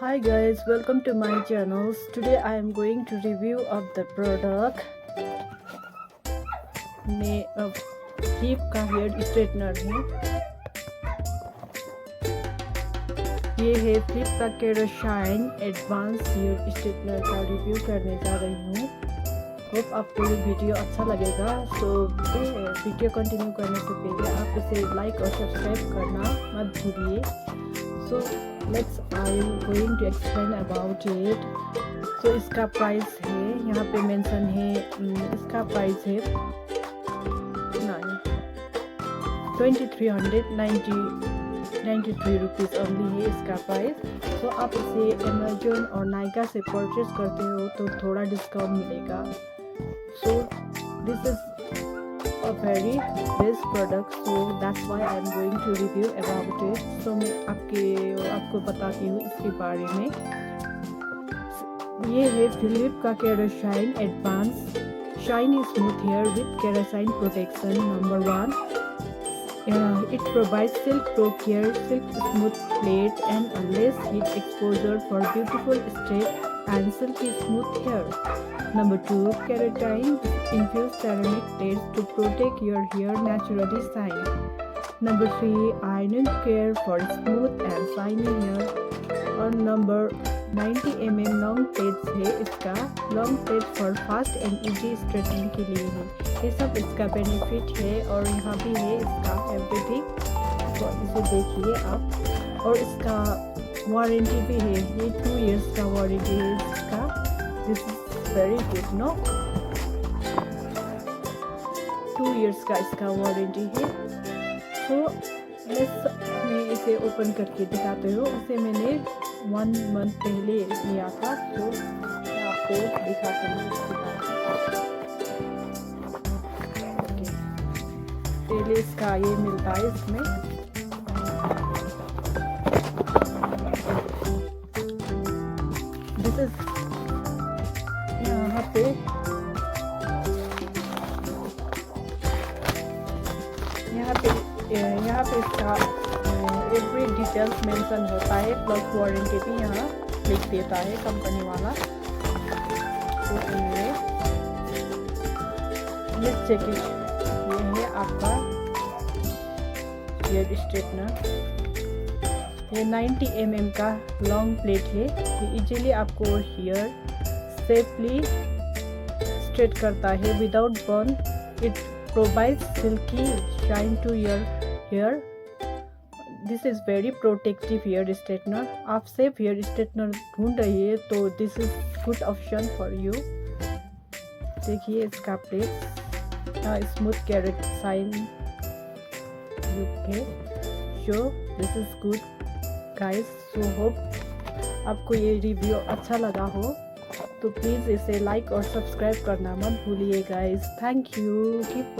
Hi guys, welcome to my channel. Today I am going to review of the product flip का hair straightener है। ये है flip का Kerashine advance hair straightener का review करने जा रही हूँ। होप आपको ये वीडियो अच्छा लगेगा। वीडियो कंटिन्यू करने से पहले आप इसे लाइक और सब्सक्राइब करना मत भूलिए। I am going to explain about it. इसका प्राइस है, यहाँ पे मेंशन है, इसका प्राइस है 2393 रुपीज़ ओनली है इसका प्राइस। आप इसे अमेजोन और नाइका से परचेज करते हो तो थोड़ा डिस्काउंट मिलेगा। This is a very best product, so that's why I am going to review about it. मैं आपको बताती हूँ इसके बारे में। ये है फिलिप का Kerashine advance shine smooth hair with Kerashine protection number 1। It provides silk pro care, silk smooth plate and a less heat exposure for beautiful straight and silky smooth hair. Number 2, keratin infused ceramic plates to protect your hair naturally shine. Number 3, ironing care for smooth and shiny hair. और number 90 mm long plates है इसका। Long plate for fast and easy straightening के लिए है। ये सब इसका benefit है और यहाँ भी है इसका एवरीथिंग। तो इसे देखिए आप। और इसका वारंटी भी है, ये 2 years का वारंटी है इसका। This is very good no. 2 years का इसका वारंटी है। मैं इसे ओपन करके दिखाते हो। इसे मैंने 1 month पहले लिया था, तो मैं आपको दिखाती हूँ। पहले इसका ये मिलता है इसमें। दिस इज यहाँ पे इसका एवरी डिटेल्स मेंशन होता है, प्लस वारंटी भी यहाँ लिख देता है कंपनी वाला। तो लेट्स चेक इट। ये है आपका हेयर स्ट्रेटनर। ये 90 mm का लॉन्ग प्लेट है। ये इजीली आपको हेयर सेफली स्ट्रेट करता है without burn. It provides silky shine to your hair. This is very protective hair straightener. आप सेफ हेयर स्ट्रेटनर ढूंढ रही है तो this is good option for you. देखिए इसका plate smooth keratin show. This is good guys. Hope आपको ये review अच्छा लगा हो तो प्लीज़ इसे लाइक और सब्सक्राइब करना मत भूलिए गाइस। Thank you. कीप